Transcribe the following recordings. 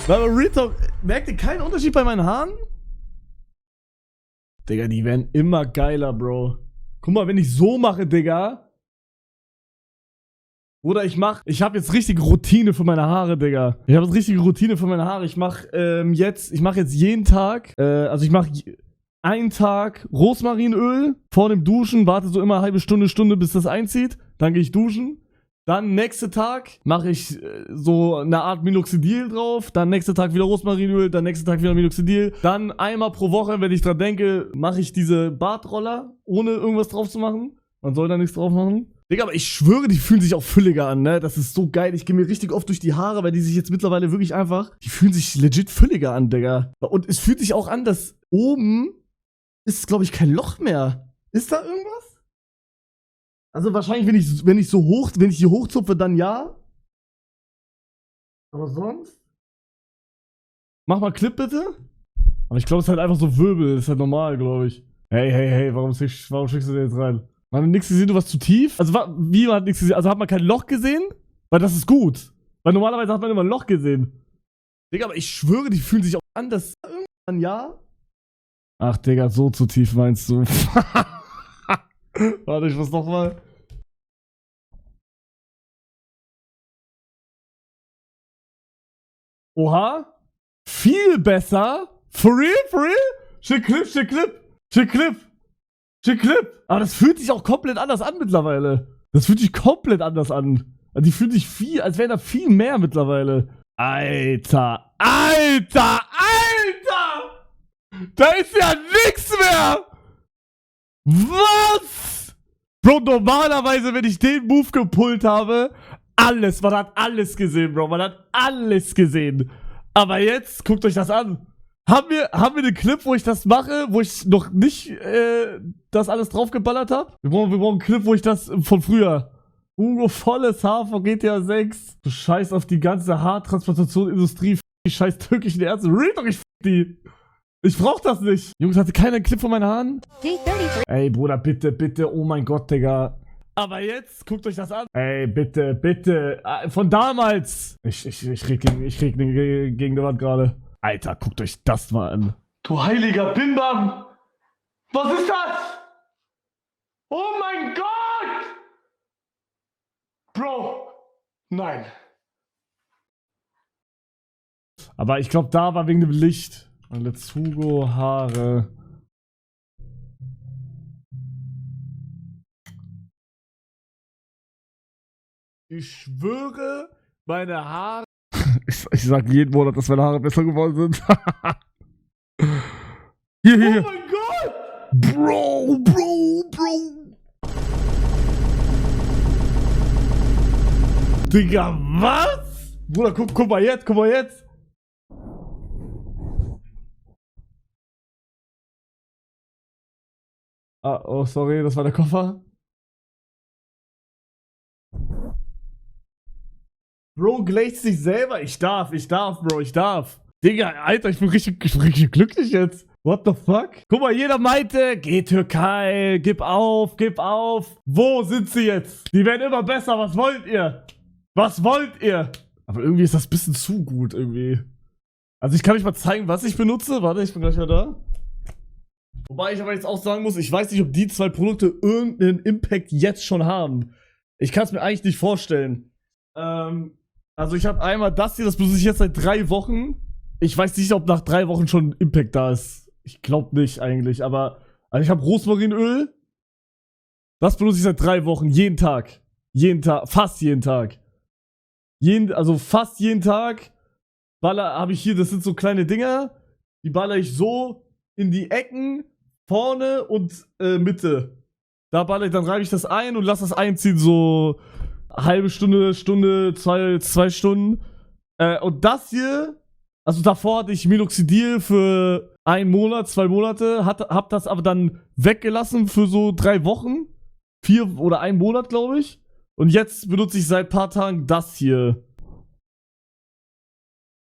Aber Real Talk, merkt ihr keinen Unterschied bei meinen Haaren? Digga, die werden immer geiler, Bro. Guck mal, wenn ich so mache, Digga. Oder ich habe jetzt richtige Routine für meine Haare, Digga. Ich habe jetzt richtige Routine für meine Haare. Ich mache jetzt jeden Tag, also ich mache einen Tag Rosmarinöl vor dem Duschen, warte so immer eine halbe Stunde, bis das einzieht. Dann gehe ich duschen. Dann nächsten Tag mache ich so eine Art Minoxidil drauf. Dann nächsten Tag wieder Rosmarinöl. Dann nächsten Tag wieder Minoxidil. Dann einmal pro Woche, wenn ich dran denke, mache ich diese Bartroller, ohne irgendwas drauf zu machen. Man soll da nichts drauf machen. Digga, aber ich schwöre, die fühlen sich auch fülliger an, ne? Das ist so geil. Ich gehe mir richtig oft durch die Haare, weil die sich jetzt mittlerweile wirklich einfach, die fühlen sich legit fülliger an, Digga. Und es fühlt sich auch an, dass oben ist, glaube ich, kein Loch mehr. Ist da irgendwas? Also wahrscheinlich, wenn ich hier hochzupfe, dann ja. Aber sonst? Mach mal Clip bitte. Aber ich glaube, es ist halt einfach so Wirbel. Das ist halt normal, glaube ich. Hey, warum schickst du den jetzt rein? Man hat nichts gesehen, du warst zu tief? Also, wie man hat nichts gesehen? Also, hat man kein Loch gesehen? Weil das ist gut. Weil normalerweise hat man immer ein Loch gesehen. Digga, aber ich schwöre, die fühlen sich auch an, dass irgendwann ja. Ach, Digga, so zu tief meinst du. Warte, ich muss noch mal. Oha. Viel besser. For real? Schick Clip. Aber das fühlt sich auch komplett anders an mittlerweile. Das fühlt sich komplett anders an. Die fühlen sich als wären da viel mehr mittlerweile. Alter. Da ist ja nix mehr. Was? Bro, normalerweise, wenn ich den Move gepullt habe, man hat alles gesehen, Bro. Man hat alles gesehen. Aber jetzt, guckt euch das an. Haben wir einen Clip, wo ich das mache, wo ich noch nicht das alles draufgeballert habe? Wir brauchen einen Clip, wo ich das von früher. Hugo, volles Haar von GTA 6. Du scheiß auf die ganze Haartransplantationindustrie, die scheiß türkischen Ärzte. Real Talk, ich f*** die. Ich brauch das nicht. Jungs, hatte keiner einen Clip von meinen Haaren? Ey, Bruder, bitte. Oh mein Gott, Digga. Aber jetzt, guckt euch das an. Ey, bitte. Von damals. Ich reg gegen die Wand gerade. Alter, guckt euch das mal an. Du heiliger Bimbam! Was ist das? Oh mein Gott! Bro! Nein. Aber ich glaube, da war wegen dem Licht. Let's Hugo Haare. Ich schwöre, meine Haare. Ich sag jeden Monat, dass meine Haare besser geworden sind. Hier. Oh mein Gott! Bro! Digga, was? Bruder, guck mal jetzt. Oh, sorry, das war der Koffer. Bro, gleicht sich selber. Ich darf, Bro, ich darf. Digga, Alter, ich bin richtig glücklich jetzt. What the fuck? Guck mal, jeder meinte, geh Türkei, gib auf. Wo sind sie jetzt? Die werden immer besser, was wollt ihr? Aber irgendwie ist das ein bisschen zu gut, irgendwie. Also ich kann euch mal zeigen, was ich benutze. Warte, ich bin gleich mal da. Wobei ich aber jetzt auch sagen muss, ich weiß nicht, ob die zwei Produkte irgendeinen Impact jetzt schon haben. Ich kann es mir eigentlich nicht vorstellen. Also ich habe einmal das hier, das benutze ich jetzt seit 3 Wochen. Ich weiß nicht, ob nach 3 Wochen schon Impact da ist. Ich glaube nicht eigentlich, aber also ich habe Rosmarinöl. Das benutze ich seit 3 Wochen, jeden Tag, fast jeden Tag. Fast jeden Tag habe ich hier, das sind so kleine Dinger, die baller ich so in die Ecken, vorne und Mitte. Da dann reibe ich das ein und lasse das einziehen, so halbe Stunde, 2 Stunden. Und das hier, also davor hatte ich Minoxidil für 1 Monat, 2 Monate, hab das aber dann weggelassen für so 3 Wochen. 4 oder 1 Monat, glaube ich. Und jetzt benutze ich seit ein paar Tagen das hier.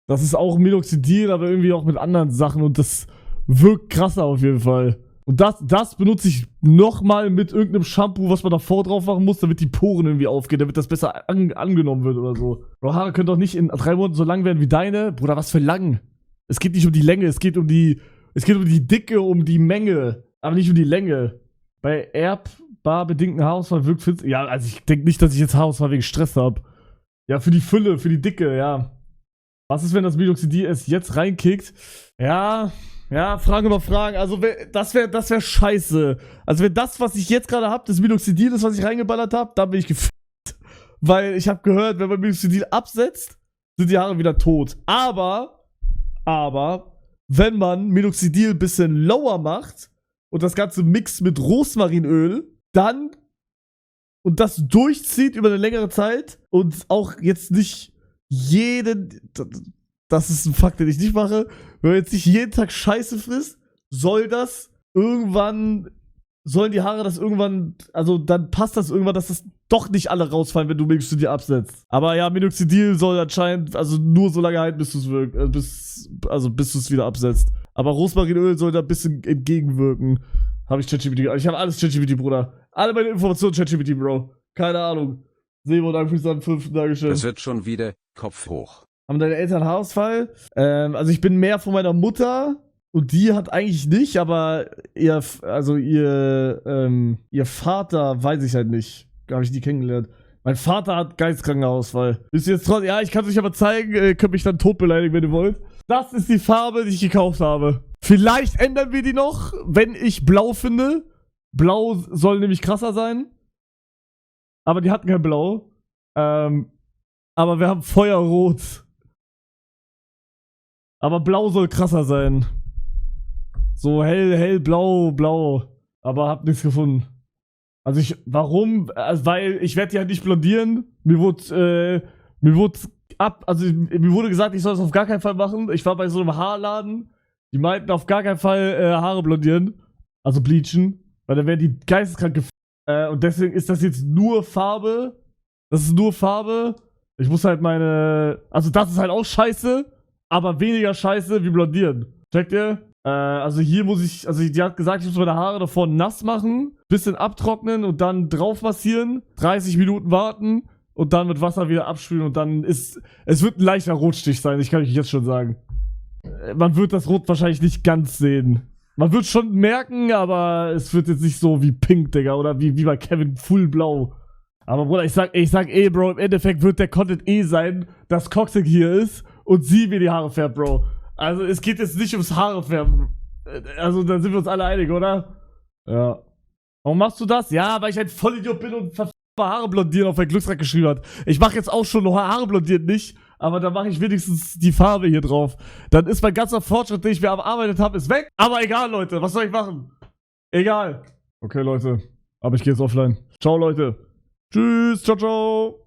Das ist auch Minoxidil, aber irgendwie auch mit anderen Sachen und das wirkt krasser auf jeden Fall. Und das benutze ich nochmal mit irgendeinem Shampoo, was man davor drauf machen muss, damit die Poren irgendwie aufgehen, damit das besser angenommen wird oder so. Bro, Haare können doch nicht in 3 Monaten so lang werden wie deine. Bruder, was für lang? Es geht nicht um die Länge, es geht um die Dicke, um die Menge, aber nicht um die Länge. Bei erbbar bedingten Haarausfall wirkt fit. Ja, also ich denke nicht, dass ich jetzt Haarausfall wegen Stress habe. Ja, für die Fülle, für die Dicke, ja. Was ist, wenn das Minoxidil es jetzt reinkickt? Ja, Fragen über Fragen. Also, das wär scheiße. Also, wenn das, was ich jetzt gerade habe, das Minoxidil ist, was ich reingeballert habe, dann bin ich gefickt. Weil ich habe gehört, wenn man Minoxidil absetzt, sind die Haare wieder tot. Aber, wenn man Minoxidil ein bisschen lower macht und das Ganze mixt mit Rosmarinöl, dann und das durchzieht über eine längere Zeit und auch jetzt nicht das ist ein Fakt, den ich nicht mache, wenn man jetzt nicht jeden Tag Scheiße frisst, sollen die Haare das irgendwann, also dann passt das irgendwann, dass das doch nicht alle rausfallen, wenn du Minoxidil absetzt. Aber ja, Minoxidil soll anscheinend, also nur so lange halten, bis du es wieder absetzt. Aber Rosmarinöl soll da ein bisschen entgegenwirken. Habe ich ChatGPT, ich habe alles ChatGPT, Bruder. Alle meine Informationen ChatGPT, Bro. Keine Ahnung. Sebo, danke fürs Sand 5, Dankeschön. Es wird schon wieder Kopf hoch. Haben deine Eltern Haarausfall? Also ich bin mehr von meiner Mutter und die hat eigentlich nicht, aber ihr Vater weiß ich halt nicht. Habe ich nie kennengelernt. Mein Vater hat geisteskranken Haarausfall. Wisst ihr jetzt trotzdem? Ja, ich kann es euch aber zeigen. Könnt mich dann tot beleidigen, wenn ihr wollt. Das ist die Farbe, die ich gekauft habe. Vielleicht ändern wir die noch, wenn ich blau finde. Blau soll nämlich krasser sein. Aber die hatten kein Blau. Aber wir haben Feuerrot. Aber blau soll krasser sein. So hellblau. Aber hab nichts gefunden. Also warum? Also weil ich werde die halt nicht blondieren. Mir wurde gesagt, ich soll das auf gar keinen Fall machen. Ich war bei so einem Haarladen. Die meinten auf gar keinen Fall Haare blondieren. Also bleachen. Weil dann werden die geisteskrank und deswegen ist das jetzt nur Farbe. Das ist nur Farbe. Ich muss halt also das ist halt auch scheiße, aber weniger scheiße wie blondieren. Checkt ihr? Also hier die hat gesagt, ich muss meine Haare davor nass machen, bisschen abtrocknen und dann drauf massieren, 30 Minuten warten und dann mit Wasser wieder abspülen und dann es wird ein leichter Rotstich sein, ich kann euch jetzt schon sagen. Man wird das Rot wahrscheinlich nicht ganz sehen. Man wird schon merken, aber es wird jetzt nicht so wie Pink, Digga, oder wie bei Kevin Full Blau. Aber Bruder, ich sag Bro, im Endeffekt wird der Content sein, dass Coxic hier ist und sie mir die Haare färbt, Bro. Also es geht jetzt nicht ums Haare färben. Also dann sind wir uns alle einig, oder? Ja. Warum machst du das? Ja, weil ich ein Vollidiot bin und Haare blondieren auf mein Glücksrad geschrieben hat. Ich mache jetzt auch schon noch Haare blondieren nicht, aber dann mache ich wenigstens die Farbe hier drauf. Dann ist mein ganzer Fortschritt, den ich mir erarbeitet habe, ist weg. Aber egal, Leute, was soll ich machen? Egal. Okay, Leute. Aber ich gehe jetzt offline. Ciao, Leute. Tschüss, ciao, ciao.